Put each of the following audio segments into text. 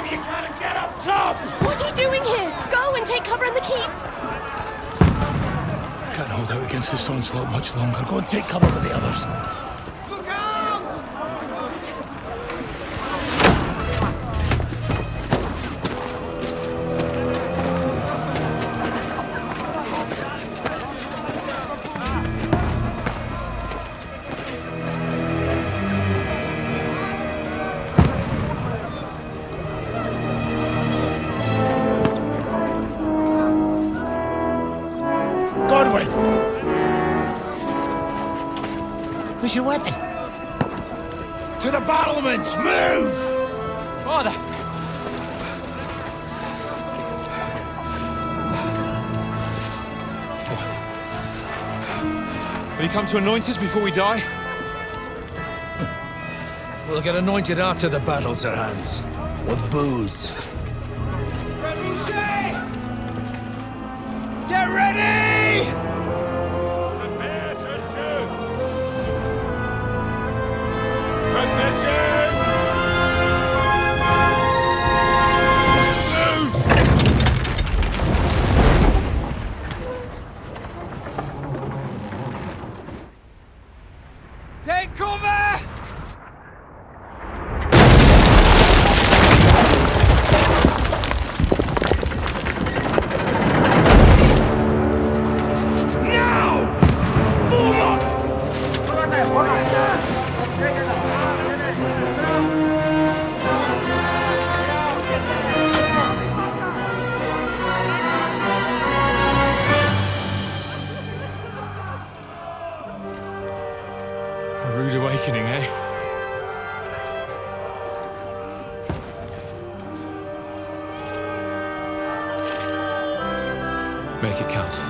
if you can and get up top! What are you doing here? Go and take cover in the keep! Can't hold out against this onslaught much longer. Go and take cover with the others. Look out! Godwin! Who's your weapon? To the battlements! Move! Father! Will you come to anoint us before we die? We'll get anointed after the battles are hands. With booze. Get ready! Prepare to shoot! Position! Take cover! A rude awakening, eh? Make it count.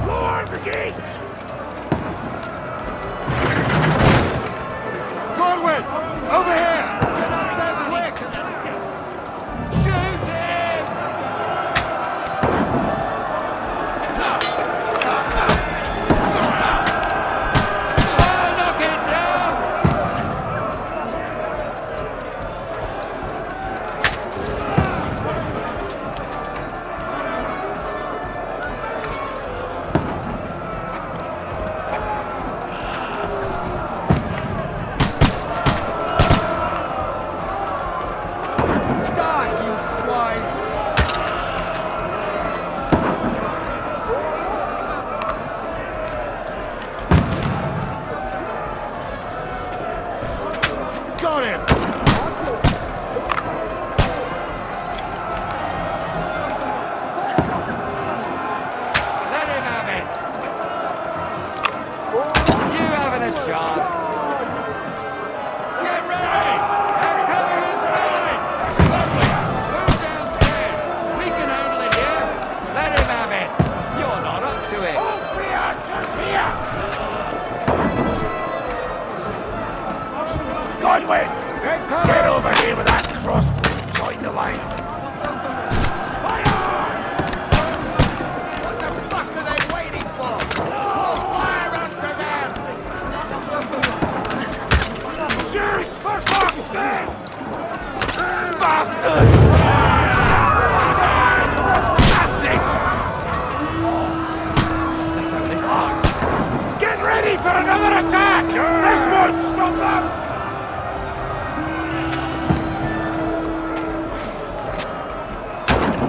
Lord Brigade! Godwin! Over here! Get up there quick! Shoot him! Oh, knock it down! Die, you swine! Got him! Let him have it! You haven't a chance! Get ready! They're coming inside! Lovely! Move downstairs! We can handle it here! Let him have it! You're not up to it! All three archers here! Godwin! Get over here with that thrust! Join the line! Fire! What the fuck are they waiting for? More fire onto them! Shoot! For fuck's sake! Bastards! That's it! Get ready for another attack! This won't stop them!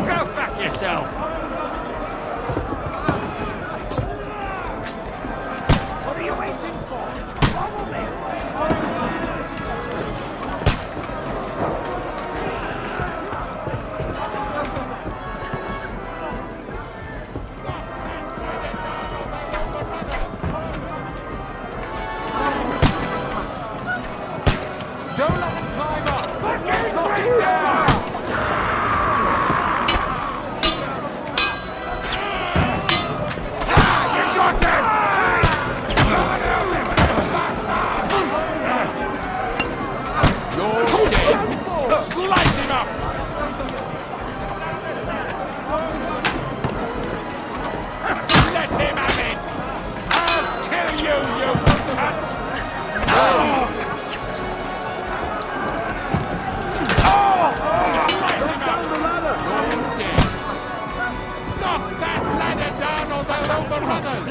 Go fuck yourself! What are you waiting for? Follow me!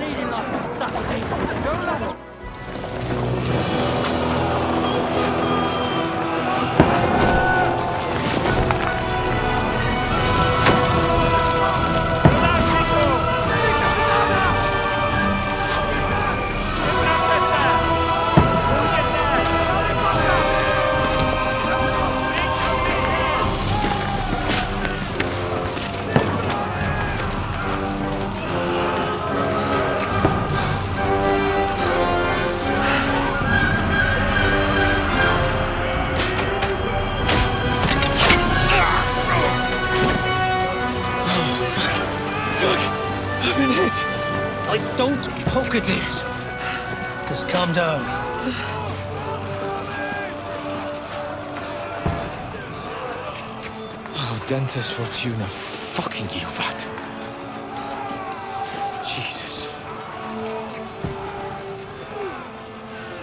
bleeding like a stuck needle. Don't let it. Don't poke at it. Just calm down. Oh, Dentist Fortuna, fucking you, rat. Jesus.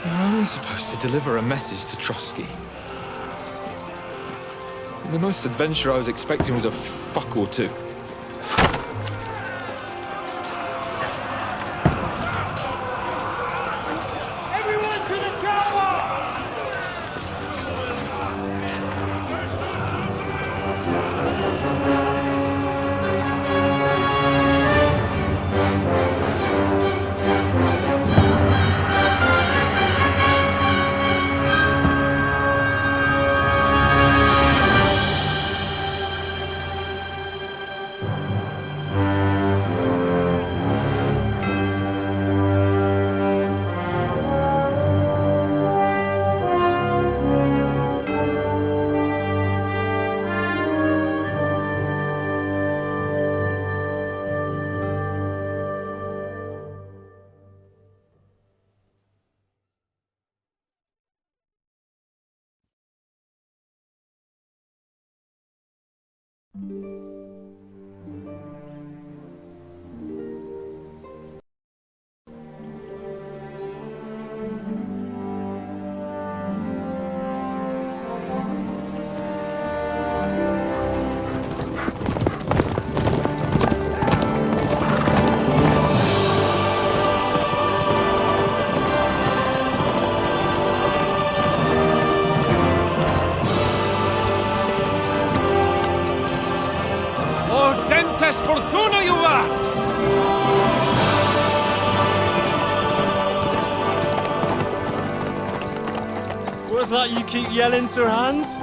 You're only supposed to deliver a message to Trotsky. And the most adventure I was expecting was a fuck or two. Fortuna, you rat! What's that you keep yelling, Sir Hans?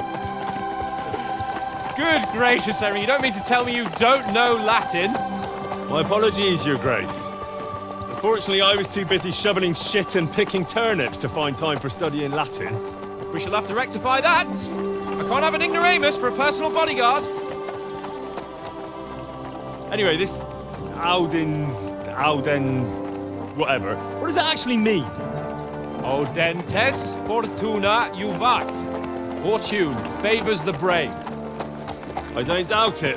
Good gracious, Henry, you don't mean to tell me you don't know Latin? My apologies, Your Grace. Unfortunately, I was too busy shoveling shit and picking turnips to find time for studying Latin. We shall have to rectify that. I can't have an ignoramus for a personal bodyguard. Anyway, this Audens, whatever. What does it actually mean? Audentes fortuna juvat. Fortune favors the brave. I don't doubt it.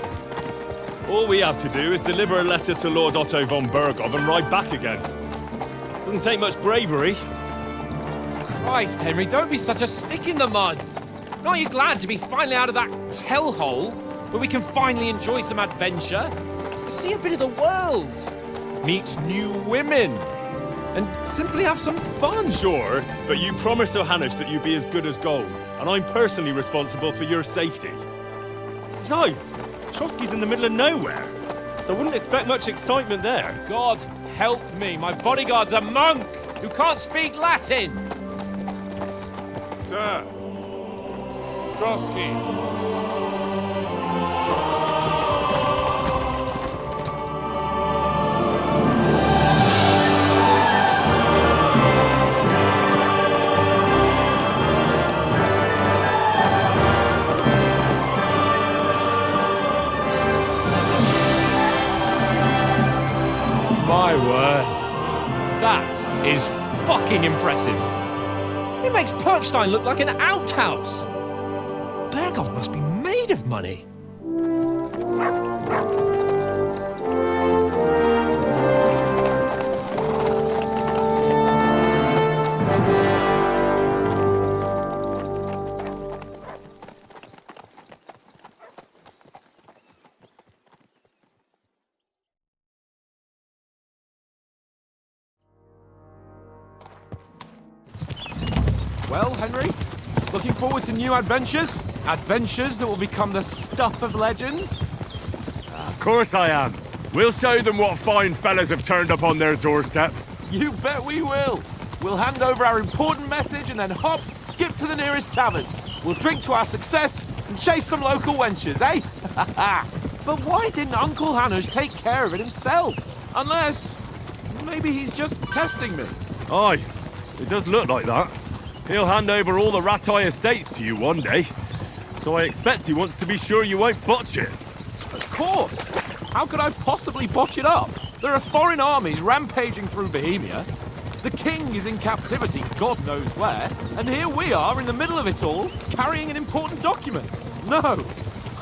All we have to do is deliver a letter to Lord Otto von Bergov and ride back again. Doesn't take much bravery. Christ, Henry, don't be such a stick in the mud. Aren't you glad to be finally out of that hellhole where we can finally enjoy some adventure? See a bit of the world, meet new women, and simply have some fun. Sure, but you promised Johannes that you'd be as good as gold, and I'm personally responsible for your safety. Besides, Trotsky's in the middle of nowhere, so I wouldn't expect much excitement there. God help me, my bodyguard's a monk who can't speak Latin. Sir, Trotsky. My word. That is fucking impressive. It makes Perkstein look like an outhouse. Bergov must be made of money. Well, Henry, looking forward to new adventures? Adventures that will become the stuff of legends? Of course I am. We'll show them what fine fellas have turned up on their doorstep. You bet we will. We'll hand over our important message and then hop, skip to the nearest tavern. We'll drink to our success and chase some local wenches, eh? But why didn't Uncle Hanush take care of it himself? Unless, maybe he's just testing me. Aye, it does look like that. He'll hand over all the Ratai estates to you one day. So I expect he wants to be sure you won't botch it. Of course. How could I possibly botch it up? There are foreign armies rampaging through Bohemia. The king is in captivity, God knows where, and here we are in the middle of it all, carrying an important document. No,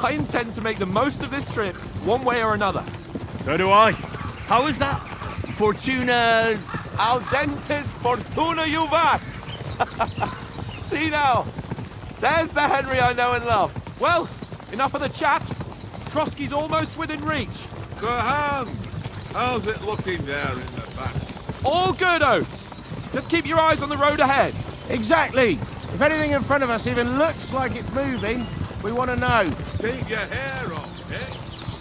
I intend to make the most of this trip, one way or another. So do I. How is that? Fortuna... Al dentes fortuna juvat. See now, there's the Henry I know and love. Well, enough of the chat. Trotsky's almost within reach. So, Hans, how's it looking there in the back? All good, Oates. Just keep your eyes on the road ahead. Exactly. If anything in front of us even looks like it's moving, we want to know. Keep your hair on, eh?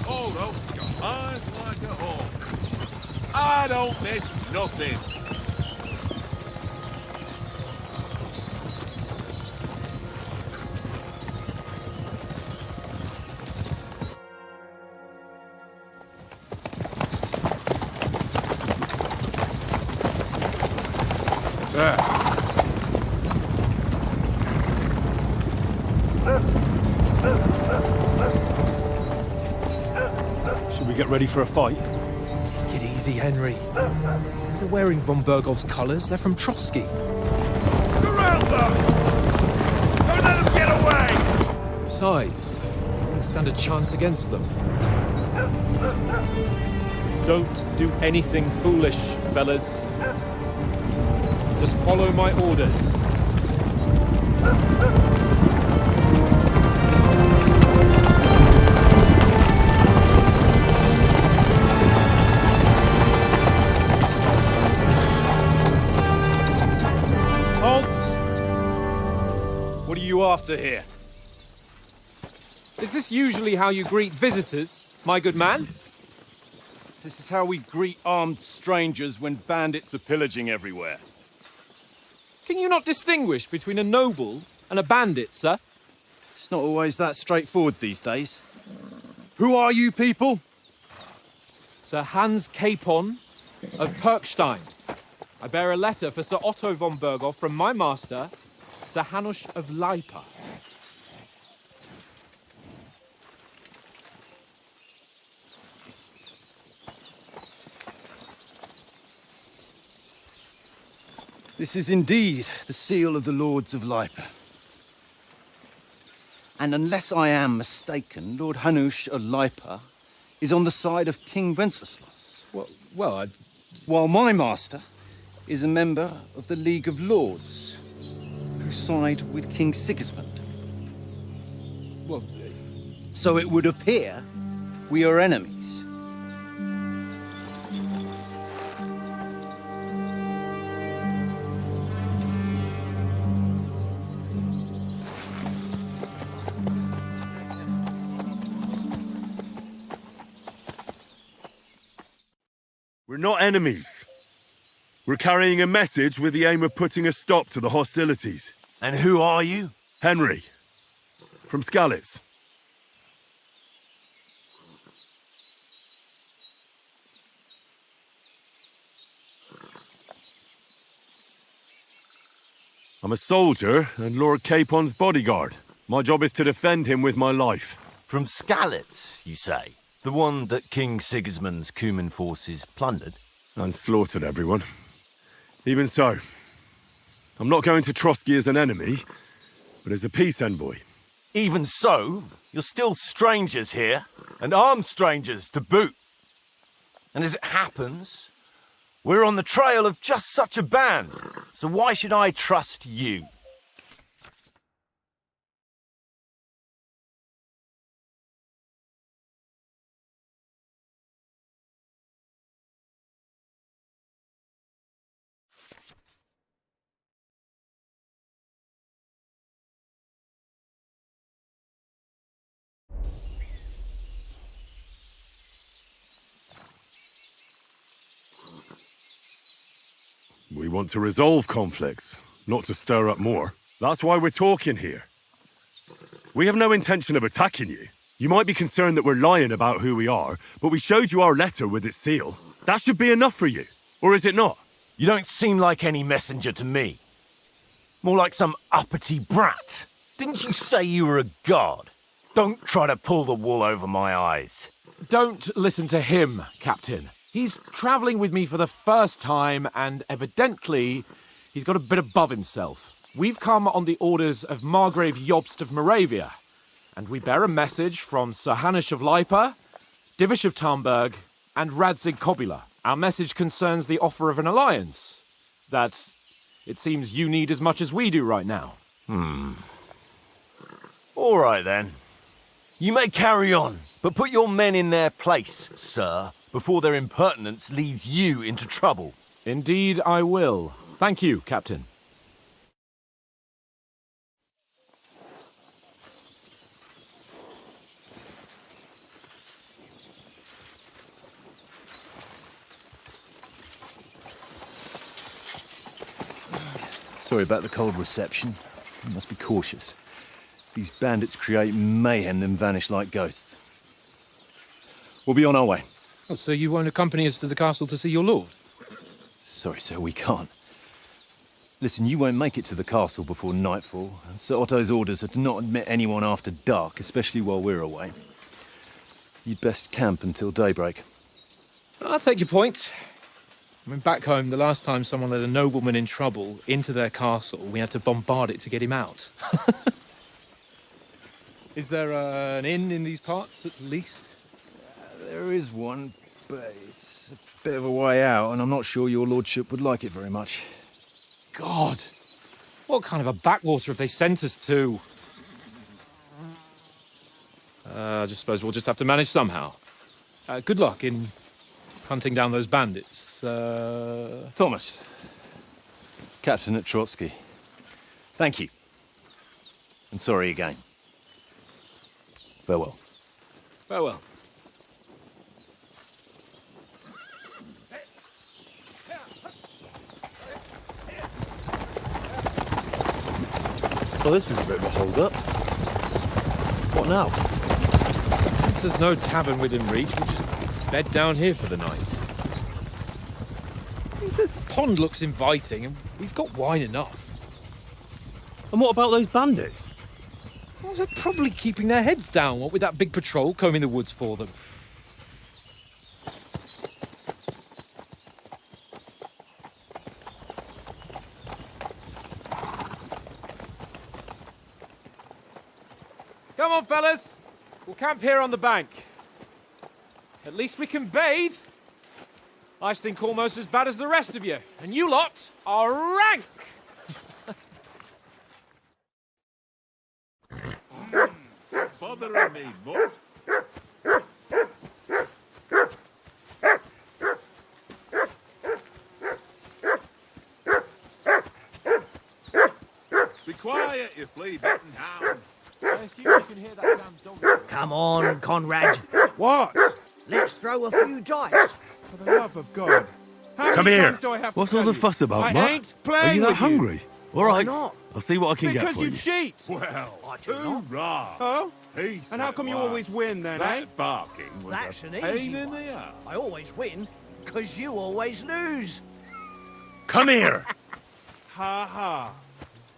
Hold up your eyes like a hawk. I don't miss nothing. Sir. Should we get ready for a fight? Take it easy, Henry. They're wearing von Bergov's colours. They're from Trotsky. Surround them! Don't let them get away! Besides, I won't stand a chance against them. Don't do anything foolish, fellas. Just follow my orders. Halt! What are you after here? Is this usually how you greet visitors, my good man? This is how we greet armed strangers when bandits are pillaging everywhere. Can you not distinguish between a noble and a bandit, sir? It's not always that straightforward these days. Who are you people? Sir Hans Capon of Perkstein. I bear a letter for Sir Otto von Berghoff from my master, Sir Hanush of Lipa. This is indeed the seal of the Lords of Lipa. And unless I am mistaken, Lord Hanush of Lipa is on the side of King Wenceslas. Well, While my master is a member of the League of Lords, who side with King Sigismund. well, So it would appear we are enemies. We're not enemies. We're carrying a message with the aim of putting a stop to the hostilities. And who are you? Henry, from Skalitz. I'm a soldier and Lord Capon's bodyguard. My job is to defend him with my life. From Skalitz, you say? The one that King Sigismund's Cuman forces plundered? And slaughtered everyone. Even so, I'm not going to Trotsky as an enemy, but as a peace envoy. Even so, you're still strangers here, and armed strangers to boot. And as it happens, we're on the trail of just such a band, so why should I trust you? We want to resolve conflicts, not to stir up more. That's why we're talking here. We have no intention of attacking you. You might be concerned that we're lying about who we are, but we showed you our letter with its seal. That should be enough for you. Or is it not? You don't seem like any messenger to me. More like some uppity brat. Didn't you say you were a god? Don't try to pull the wool over my eyes. Don't listen to him, Captain. He's travelling with me for the first time, and evidently he's got a bit above himself. We've come on the orders of Margrave Jobst of Moravia, and we bear a message from Sir Hanush of Lipa, Divish of Tarnberg, and Radzig Kobula. Our message concerns the offer of an alliance that it seems you need as much as we do right now. All right, then. You may carry on, but put your men in their place, sir, before their impertinence leads you into trouble. Indeed, I will. Thank you, Captain. Sorry about the cold reception. You must be cautious. These bandits create mayhem, then vanish like ghosts. We'll be on our way. Oh, so you won't accompany us to the castle to see your lord? Sorry, sir, we can't. Listen, you won't make it to the castle before nightfall. And Sir Otto's orders are to not admit anyone after dark, especially while we're away. You'd best camp until daybreak. I'll take your point. I mean, back home, the last time someone let a nobleman in trouble into their castle, we had to bombard it to get him out. Is there an inn in these parts, at least? There is one, but it's a bit of a way out, and I'm not sure your lordship would like it very much. God! What kind of a backwater have they sent us to? I just suppose we'll just have to manage somehow. Good luck in hunting down those bandits. Thomas, Captain at Trotsky. Thank you. And sorry again. Farewell. Farewell. Well, this is a bit of a hold-up. What now? Since there's no tavern within reach, we'll just bed down here for the night. The pond looks inviting, and we've got wine enough. And what about those bandits? Well, they're probably keeping their heads down, what with that big patrol combing the woods for them. Come on, fellas. We'll camp here on the bank. At least we can bathe. I stink almost as bad as the rest of you, and you lot are rank. Bothering me, mate. Be quiet, you flea-bitten hound. I assume you can hear that damn dog. Come on, Conrad. What? Let's throw a few dice. For the love of God. How Come many here. times do I have to What's tell all the you? fuss about, I Matt? ain't playing Are you that with hungry? All Why right. not? I'll see what I can get Because for you you. cheat. Well, I do not. hoorah. Oh? Peace And how come you always win then, that eh? barking was That's a an pain easy in one. the ass. I always win, because you always lose. Come here. Ha ha.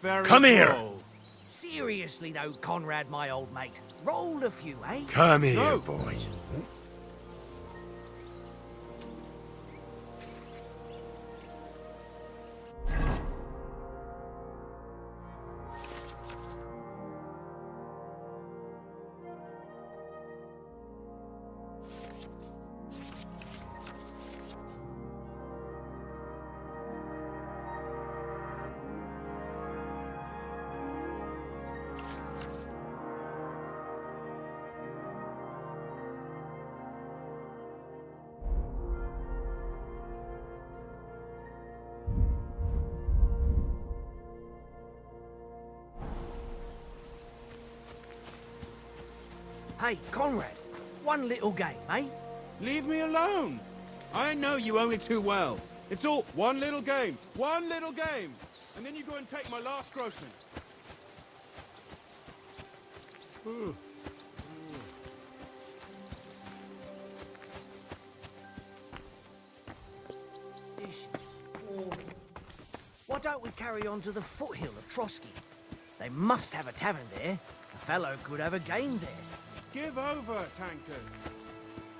Very Come here. droll. Seriously though, Conrad, my old mate. Roll a few, eh? Come here, No. boy. Hey, Conrad, one little game, eh? Leave me alone. I know you only too well. It's all one little game. One little game. And then you go and take my last groschen. Why don't we carry on to the foothill of Trotsky? They must have a tavern there. A fellow could have a game there. Give over, tankers.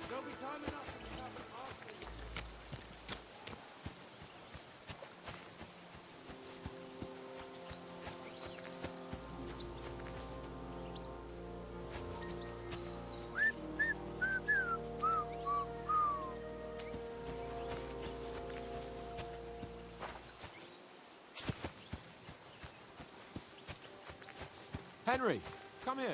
There'll be time enough for the tavern after. Henry, come here.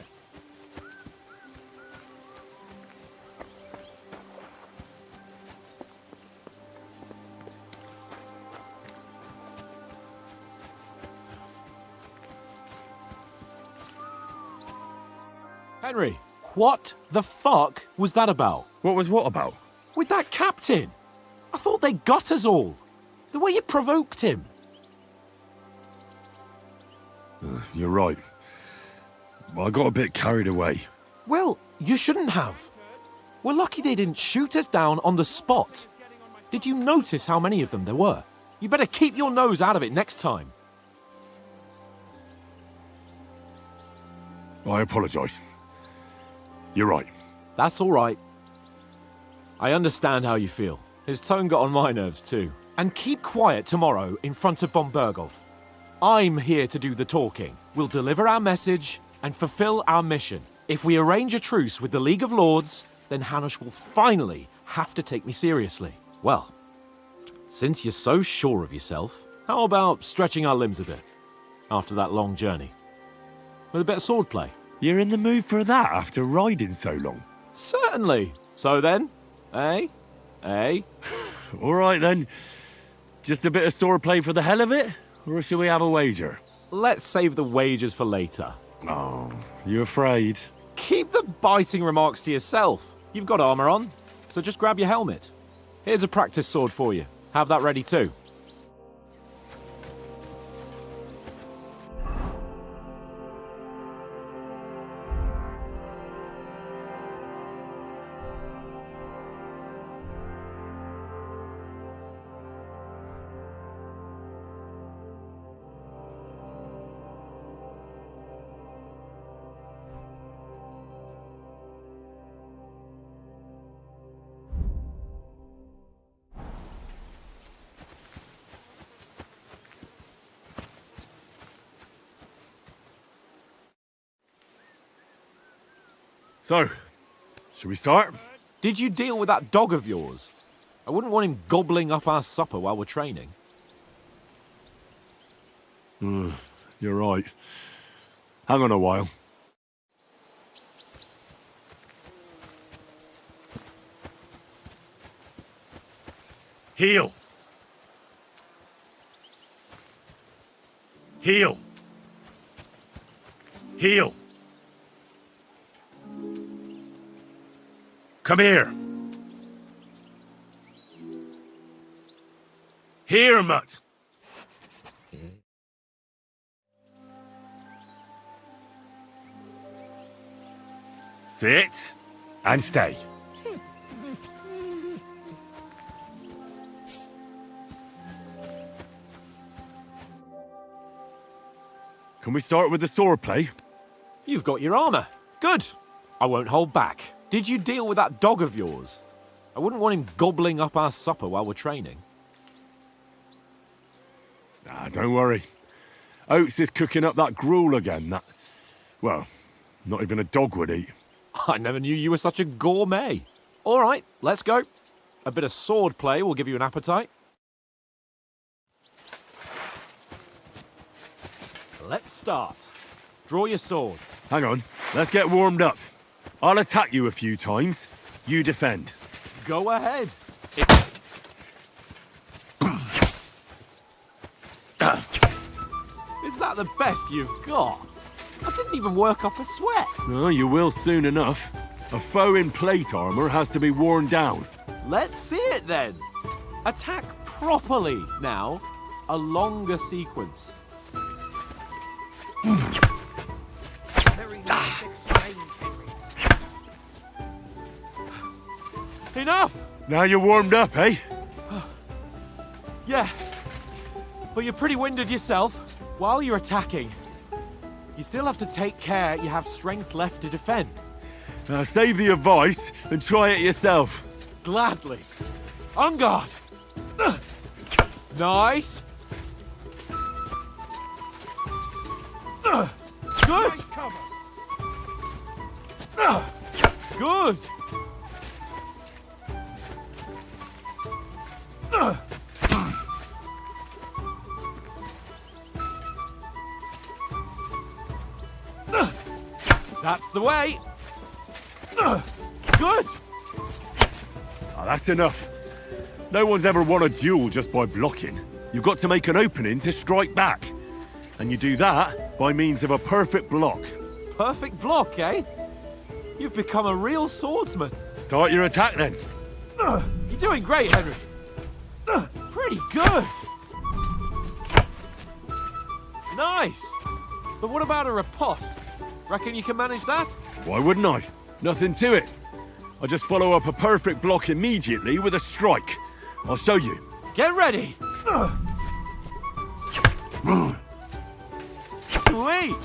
Henry, what the fuck was that about? What was what about? With that captain? I thought they got us all. The way you provoked him. You're right. I got a bit carried away. Well, you shouldn't have. We're lucky they didn't shoot us down on the spot. Did you notice how many of them there were? You better keep your nose out of it next time. I apologise. You're right. That's all right. I understand how you feel. His tone got on my nerves too. And keep quiet tomorrow in front of von Berghoff. I'm here to do the talking. We'll deliver our message and fulfill our mission. If we arrange a truce with the League of Lords, then Hanush will finally have to take me seriously. Well, since you're so sure of yourself, how about stretching our limbs a bit after that long journey? With a bit of swordplay. You're in the mood for that after riding so long? Certainly. So then, eh? Eh? All right then. Just a bit of swordplay for the hell of it? Or shall we have a wager? Let's save the wagers for later. Oh, you afraid? Keep the biting remarks to yourself. You've got armor on, so just grab your helmet. Here's a practice sword for you. Have that ready too. So, shall we start? Did you deal with that dog of yours? I wouldn't want him gobbling up our supper while we're training. You're right. Hang on a while. Heel. Heel. Heel. Come here. Here, mutt. Sit and stay. Can we start with the swordplay? You've got your armor. Good. I won't hold back. Did you deal with that dog of yours? I wouldn't want him gobbling up our supper while we're training. Don't worry. Oates is cooking up that gruel again that, well, not even a dog would eat. I never knew you were such a gourmet. All right, let's go. A bit of sword play will give you an appetite. Let's start. Draw your sword. Hang on, let's get warmed up. I'll attack you a few times. You defend. Go ahead. Is that the best you've got? I didn't even work up a sweat. Oh, you will soon enough. A foe in plate armor has to be worn down. Let's see it then. Attack properly now a longer sequence. Very nice exchange, Henry. Enough! Now you're warmed up, eh? Yeah, but you're pretty winded yourself. While you're attacking, you still have to take care you have strength left to defend. Now save the advice and try it yourself. Gladly. On guard. Nice. Good. Good. That's the way. Good. Oh, that's enough. No one's ever won a duel just by blocking. You've got to make an opening to strike back. And you do that by means of a perfect block. Perfect block, eh? You've become a real swordsman. Start your attack then. You're doing great, Henry. Pretty good. Nice. But what about a riposte? Reckon you can manage that? Why wouldn't I? Nothing to it. I just follow up a perfect block immediately with a strike. I'll show you. Get ready. Sweet.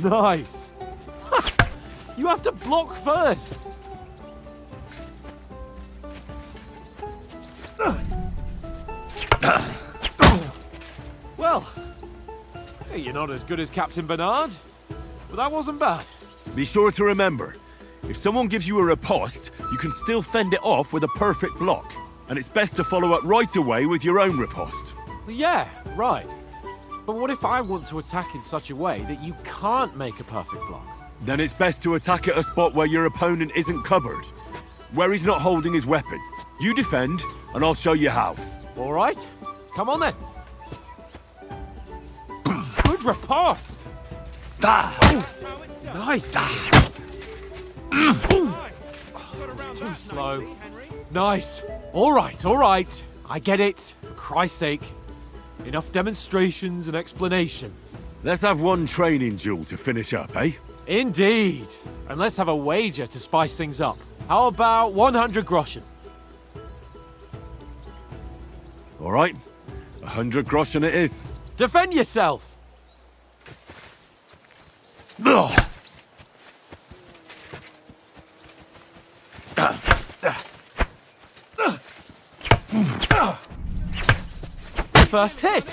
Nice. You have to block first. Well, you're not as good as Captain Bernard, but that wasn't bad. Be sure to remember, if someone gives you a riposte, you can still fend it off with a perfect block. And it's best to follow up right away with your own riposte. Yeah, right. But what if I want to attack in such a way that you can't make a perfect block? Then it's best to attack at a spot where your opponent isn't covered, where he's not holding his weapon. You defend, and I'll show you how. All right, come on then. Good riposte. Nice. Too slow. Nice. All right. I get it. For Christ's sake. Enough demonstrations and explanations. Let's have one training duel to finish up, eh? Indeed. And let's have a wager to spice things up. How about 100 groschen? All right. 100 groschen it is. Defend yourself. First hit.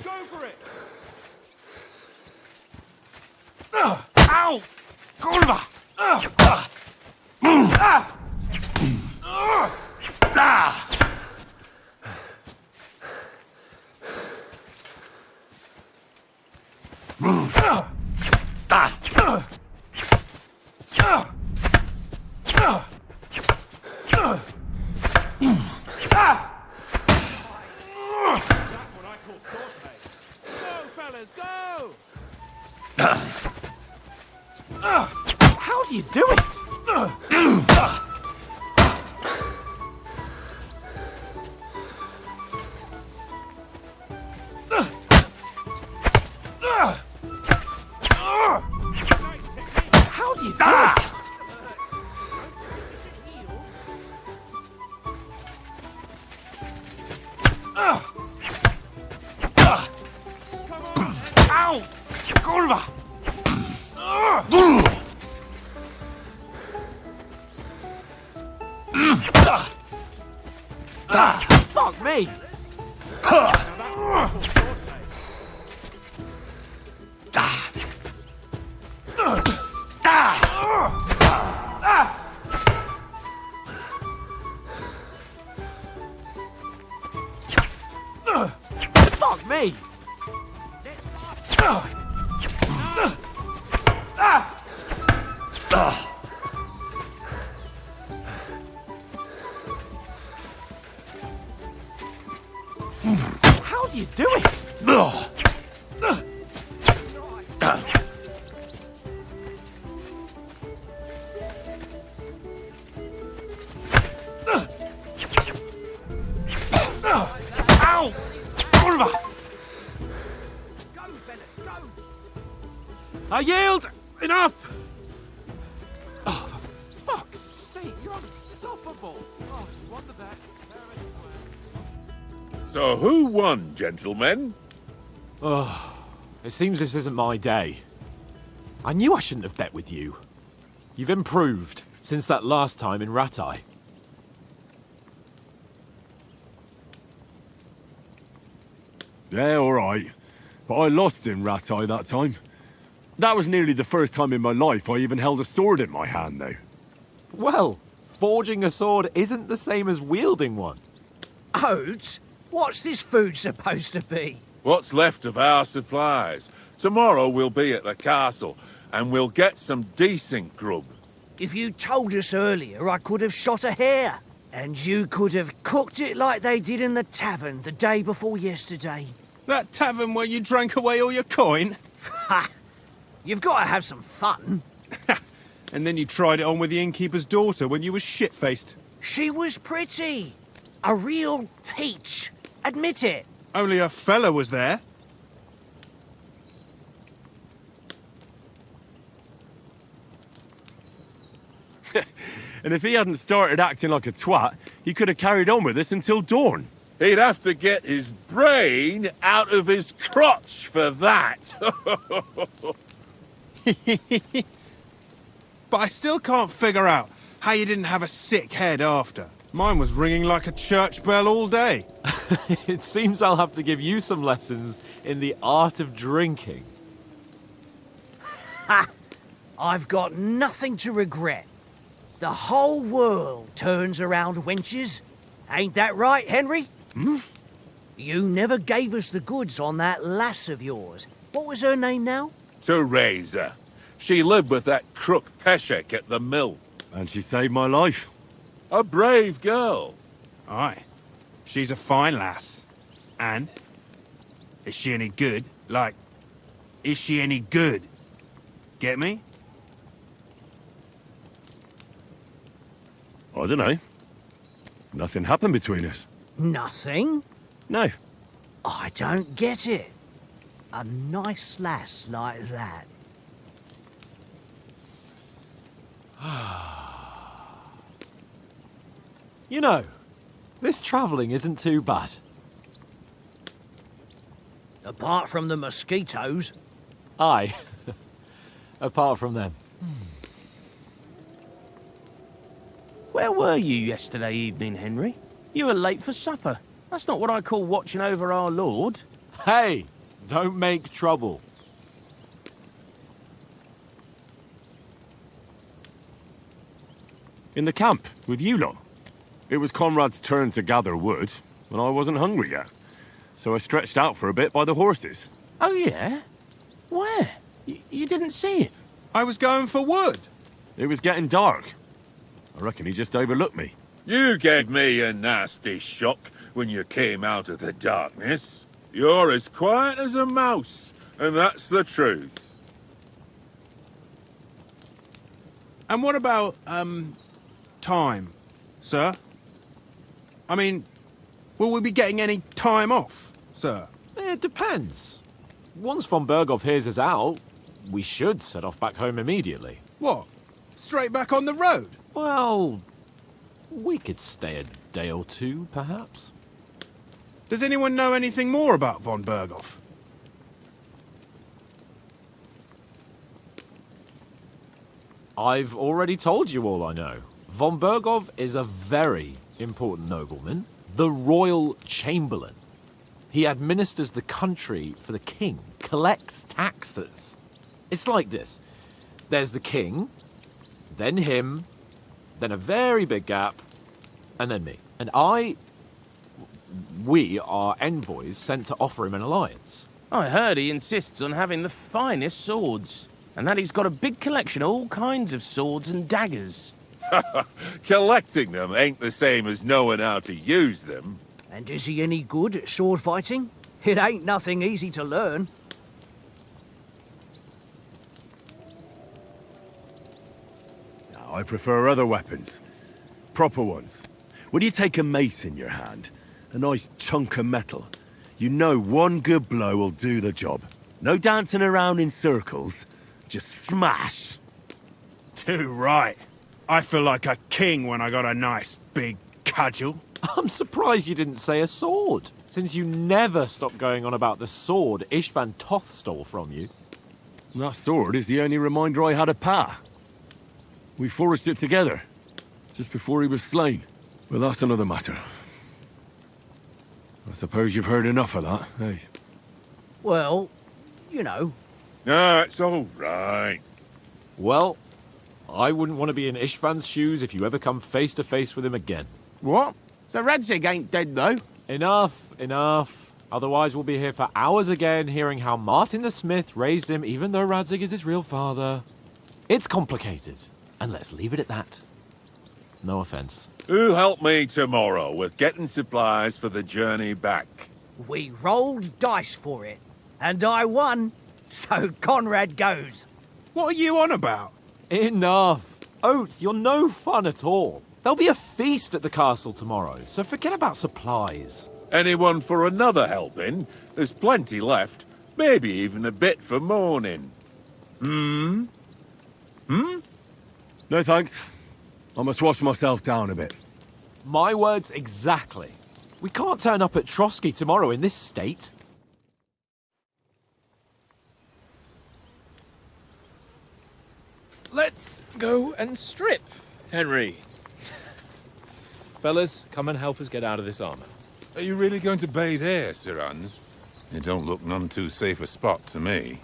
Go for it! Ow! Kurwa! That's what I call swordplay. Go, fellas, go! How do you do it? How do you do it? Ow! Kurwa! Fuck me! Fuck me! How do you do it? Ow! Oliver! Go, fellas, go! I yield! Enough! Oh, for fuck's sake, you're unstoppable! Oh, you won the bet. So who won, gentlemen? Oh, it seems this isn't my day. I knew I shouldn't have bet with you. You've improved since that last time in Ratai. Yeah, all right. But I lost in Ratai that time. That was nearly the first time in my life I even held a sword in my hand, though. Well, forging a sword isn't the same as wielding one. Oats? What's this food supposed to be? What's left of our supplies. Tomorrow we'll be at the castle, and we'll get some decent grub. If you told us earlier, I could have shot a hare. And you could have cooked it like they did in the tavern the day before yesterday. That tavern where you drank away all your coin? Ha! You've got to have some fun. And then you tried it on with the innkeeper's daughter when you were shit-faced. She was pretty. A real peach. Admit it. Only a fella was there. And if he hadn't started acting like a twat, he could have carried on with us until dawn. He'd have to get his brain out of his crotch for that. But I still can't figure out how you didn't have a sick head after. Mine was ringing like a church bell all day. It seems I'll have to give you some lessons in the art of drinking. Ha! I've got nothing to regret. The whole world turns around wenches. Ain't that right, Henry? Hmm? You never gave us the goods on that lass of yours. What was her name now? Teresa. She lived with that crook Peshek at the mill. And she saved my life. A brave girl. Aye. She's a fine lass. And? Is she any good? Like, is she any good? Get me? I don't know. Nothing happened between us. Nothing? No. I don't get it. A nice lass like that. You know, this travelling isn't too bad. Apart from the mosquitoes. Aye. Apart from them. Where were you yesterday evening, Henry? You were late for supper. That's not what I call watching over our Lord. Hey, don't make trouble. In the camp, with you lot. It was Conrad's turn to gather wood, and I wasn't hungry yet. So I stretched out for a bit by the horses. Oh, yeah? Where? You didn't see it? I was going for wood. It was getting dark. I reckon he just overlooked me. You gave me a nasty shock when you came out of the darkness. You're as quiet as a mouse, and that's the truth. And what about, time, sir? I mean, will we be getting any time off, sir? It depends. Once von Berghoff hears us out, we should set off back home immediately. What? Straight back on the road? Well, we could stay a day or two, perhaps. Does anyone know anything more about von Berghoff? I've already told you all I know. Von Berghoff is a very important nobleman, the royal chamberlain. He administers the country for the king, collects taxes. It's like this. There's the king, then him, then a very big gap, and then me. And we are envoys sent to offer him an alliance. I heard he insists on having the finest swords, and that he's got a big collection of all kinds of swords and daggers. Collecting them ain't the same as knowing how to use them. And is he any good at sword fighting? It ain't nothing easy to learn. No, I prefer other weapons. Proper ones. When you take a mace in your hand, a nice chunk of metal, you know one good blow will do the job. No dancing around in circles, just smash. Too right. I feel like a king when I got a nice big cudgel. I'm surprised you didn't say a sword, since you never stop going on about the sword Ishvan Toth stole from you. That sword is the only reminder I had of Pa. We forged it together, just before he was slain. But that's another matter. I suppose you've heard enough of that, eh? Well, you know. No, it's all right. Well, I wouldn't want to be in Ishvan's shoes if you ever come face to face with him again. What? So Radzig ain't dead, though? Enough. Otherwise we'll be here for hours again hearing how Martin the Smith raised him even though Radzig is his real father. It's complicated, and let's leave it at that. No offense. Who'll help me tomorrow with getting supplies for the journey back? We rolled dice for it, and I won, so Conrad goes. What are you on about? Enough. Oath, you're no fun at all. There'll be a feast at the castle tomorrow, so forget about supplies. Anyone for another helping? There's plenty left. Maybe even a bit for morning. No thanks. I must wash myself down a bit. My words exactly. We can't turn up at Trotsky tomorrow in this state. Let's go and strip, Henry. Fellas, come and help us get out of this armor. Are you really going to bathe here, Sir Hans? It don't look none too safe a spot to me.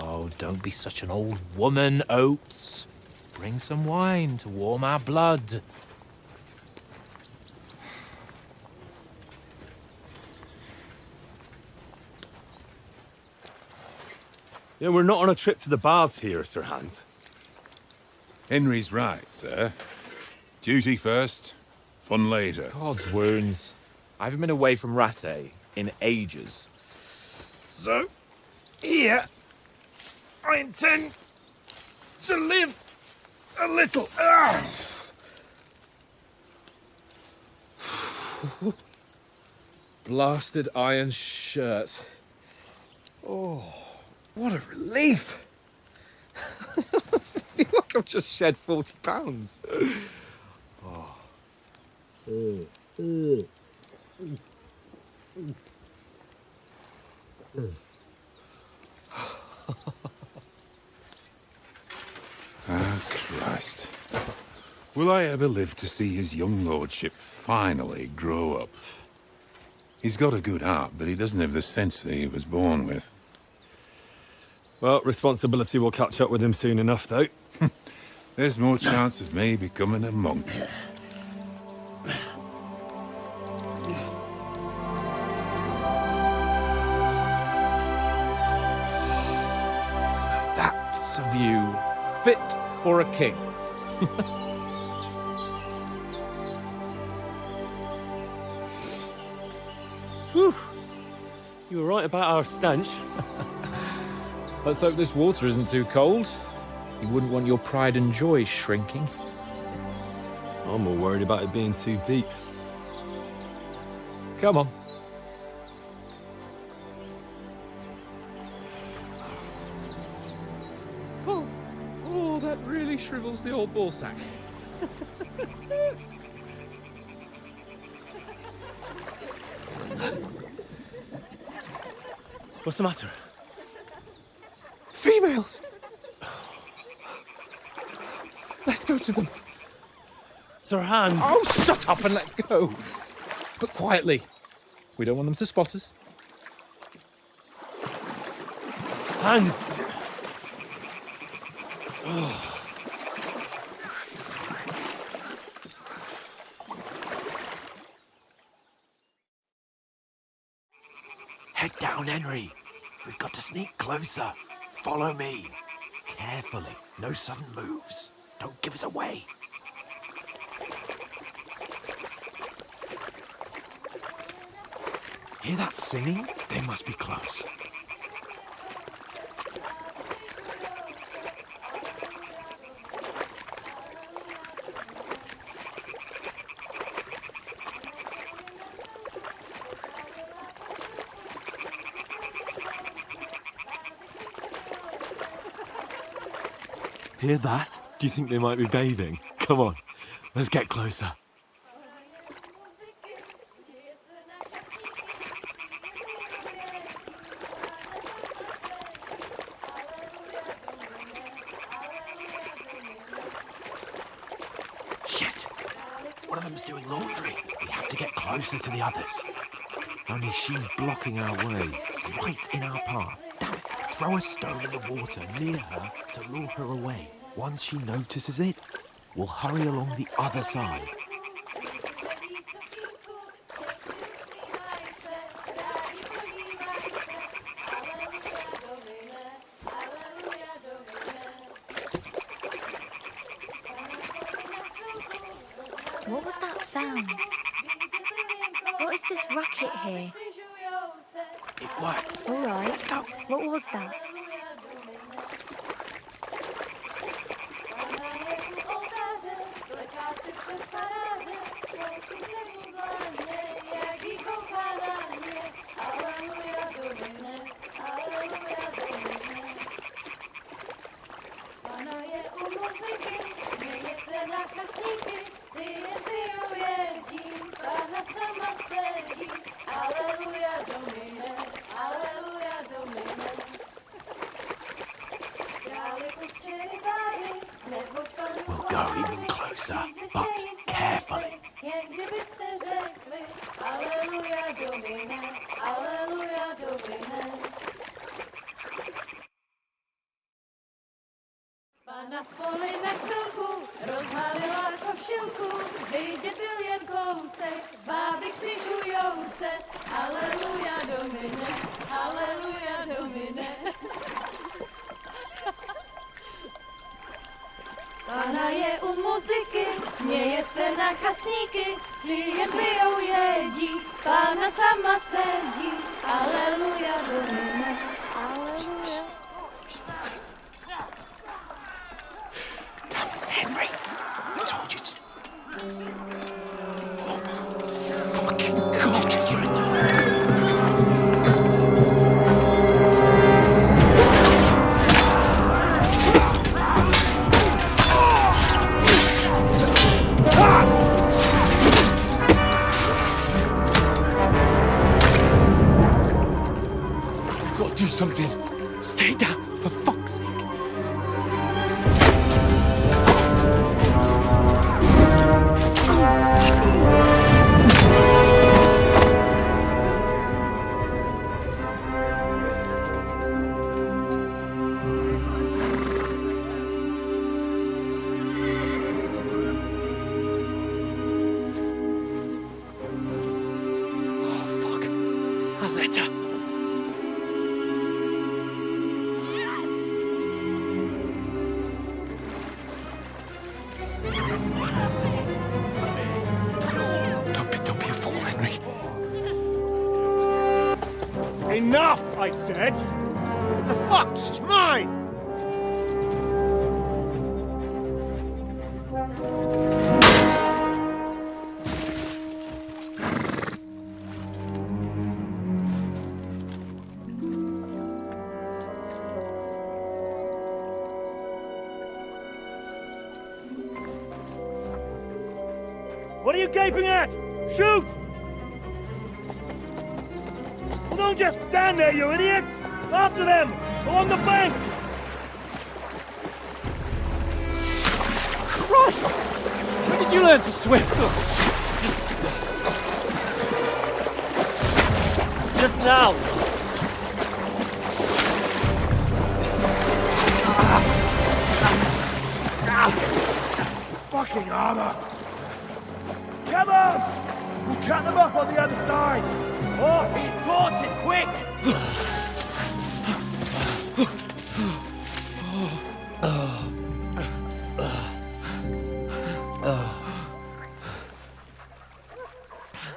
Oh, don't be such an old woman, Oates. Bring some wine to warm our blood. Yeah, we're not on a trip to the baths here, Sir Hans. Henry's right, sir. Duty first, fun later. God's wounds. I haven't been away from Rattay in ages. So, here, I intend to live a little. Blasted iron shirt. Oh, what a relief. I feel like I've just shed 40 pounds. Oh. Ah, Christ. Will I ever live to see his young lordship finally grow up? He's got a good heart, but he doesn't have the sense that he was born with. Well, responsibility will catch up with him soon enough, though. There's more chance of me becoming a monk. That's a view fit for a king. Whew. You were right about our stench. Let's hope this water isn't too cold. You wouldn't want your pride and joy shrinking. I'm more worried about it being too deep. Come on. Oh, that really shrivels the old ball sack. What's the matter? Females! Let's go to them. Sir Hans! Oh, shut up and let's go. But quietly. We don't want them to spot us. Hans! Head down, Henry. We've got to sneak closer. Follow me. Carefully. No sudden moves. Don't give us away. Hear that singing? They must be close. Hear that? Do you think they might be bathing? Come on, let's get closer. Shit! One of them's doing laundry. We have to get closer to the others. Only she's blocking our way, right in our path. Damn it! Throw a stone in the water near her to lure her away. Once she notices it, we'll hurry along the other side. What was that sound? What is this racket here? It works. All right. What was that? We'll go even closer, but carefully. Na poli na chvilku rozhálila košilku, vyjde byl jen kousek, báby křižujou se, aleluja domine, aleluja domine. Pána je u muziky, směje se na kasníky, jen pijou jedí, Pána sama sedí, aleluja domine, aleluja. Henry, I told you to... Oh, fucking God, you're a You've got to do something. Stay down, for fuck's sake. Enough, I said! What the fuck? She's mine! What are you gaping at? Shoot! Well, don't just stand there, you idiots! After them! Along the bank! Christ! When did you learn to swim? Just now! Fucking armor! Come on! We'll cut them off on the other side! Oh, he's caught it! Quick!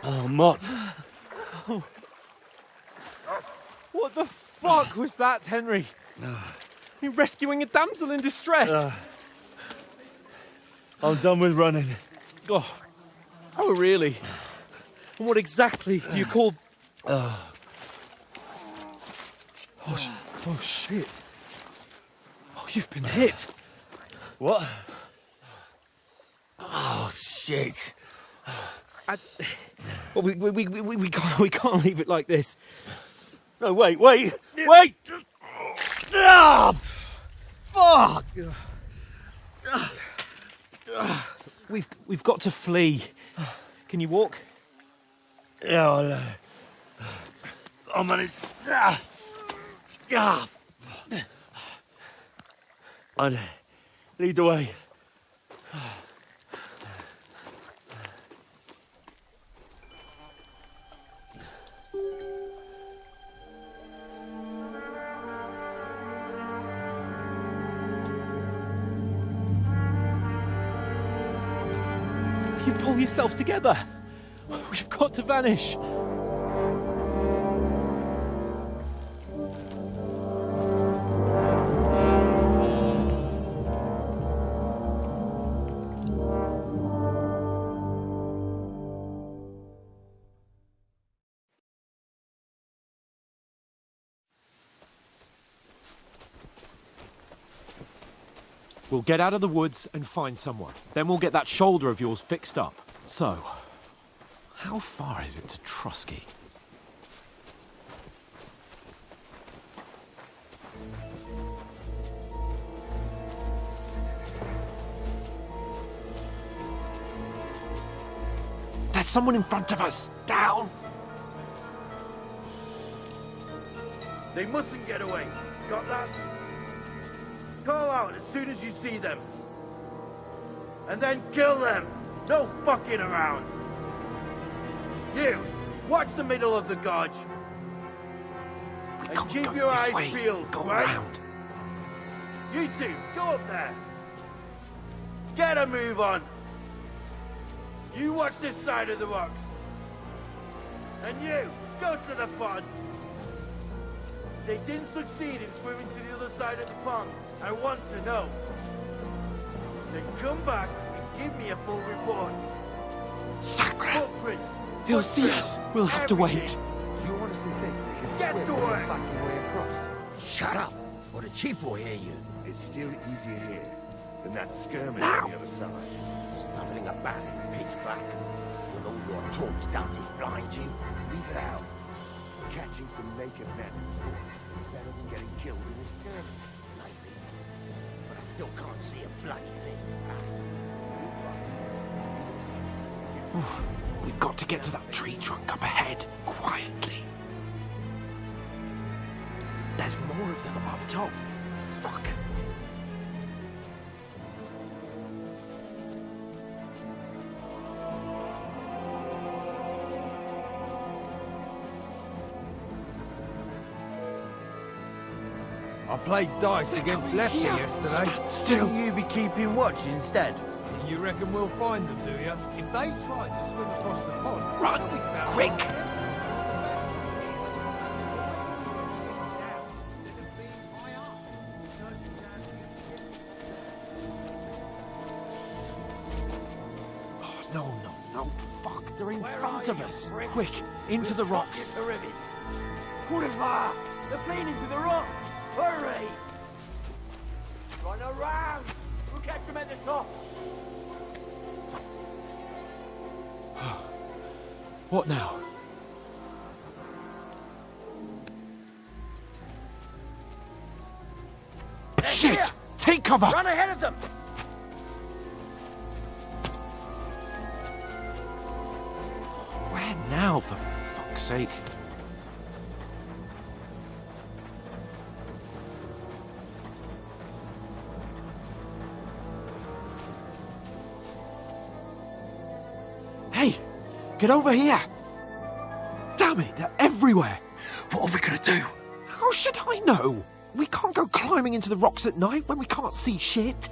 Oh, Mott. What the fuck was that, Henry? You're rescuing a damsel in distress. I'm done with running. Oh, really? And what exactly do you call... Oh, shit. Oh, you've been hit. What? Oh, shit. Well, we can't leave it like this. No, wait! Ah! Fuck! We've got to flee. Can you walk? Yeah, I'll manage. I'd lead the way. You pull yourself together. We've got to vanish. We'll get out of the woods and find someone. Then we'll get that shoulder of yours fixed up. So, how far is it to Trotsky? There's someone in front of us! Down! They mustn't get away. Got that? Call out as soon as you see them. And then kill them. No fucking around. You, watch the middle of the gorge. And keep your eyes peeled, right? Around. You two, go up there. Get a move on. You watch this side of the rocks. And you, go to the pond. They didn't succeed in swimming to the other side of the pond. I want to know. Then come back and give me a full report. Sacre! Footprints. He'll see us. We'll have to wait. Do you honestly think they can Get swim to all the work. fucking way across? Shut up, or the chief will hear you. It's still easier here than that skirmish Now. on the other side. Stumbling about in pitch black. With all your torch does is blind you. Leave it out. Catching some naked men is better than getting killed in a skirmish. Maybe. But I still can't see a bloody thing. We've got to get to that tree trunk up ahead, quietly. There's more of them up top. Fuck. I played dice against Lefty yesterday. Still. Will you be keeping watch instead? You reckon we'll find them, do you? If they try to swim across the pond... Run! Quick! Oh, no. Fuck, they're in front of us. Quick, into the rocks. The rivet. Kurva! They're playing into the rock! Hurry! Run around! We'll catch them at the top! What now? Shit! Here. Take cover! Run ahead of them! Where now, for fuck's sake? Hey! Get over here! Damn it, they're everywhere! What are we gonna do? How should I know? We can't go climbing into the rocks at night when we can't see shit.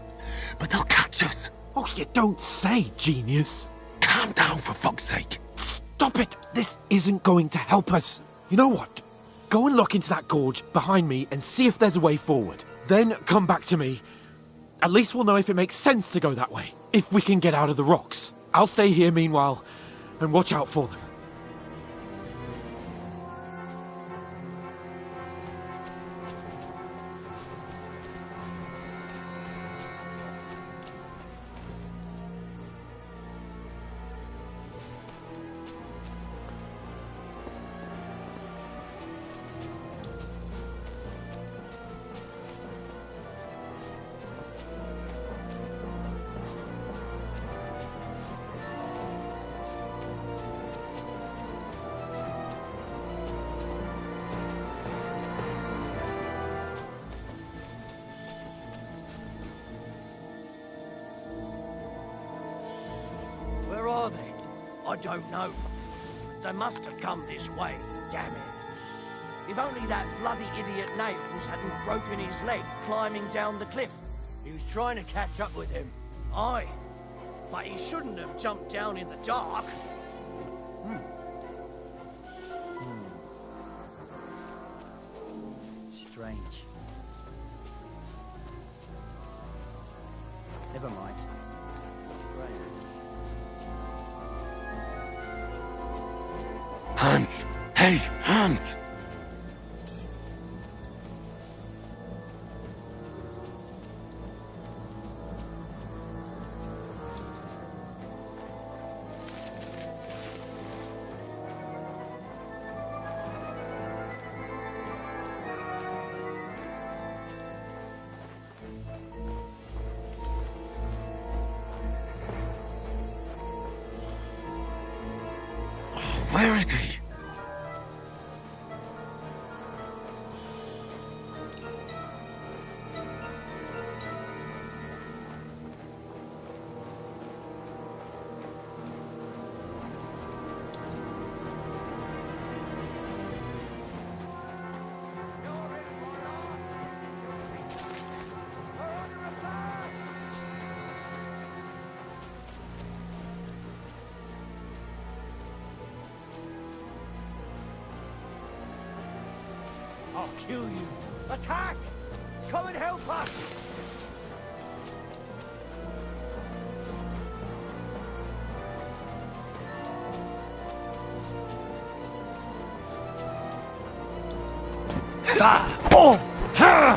But they'll catch us. Oh, you don't say, genius. Calm down, for fuck's sake. Stop it! This isn't going to help us. You know what? Go and look into that gorge behind me and see if there's a way forward. Then come back to me. At least we'll know if it makes sense to go that way, if we can get out of the rocks. I'll stay here meanwhile and watch out for them. Where are they? I don't know. They must have come this way, damn it. If only that bloody idiot Nails hadn't broken his leg climbing down the cliff. He was trying to catch up with him. Aye. But he shouldn't have jumped down in the dark. Strange. Never mind. Hans! Hey, Hans! Where is he? I'll kill you. Attack! Come and help us! Ah! Oh! Ha!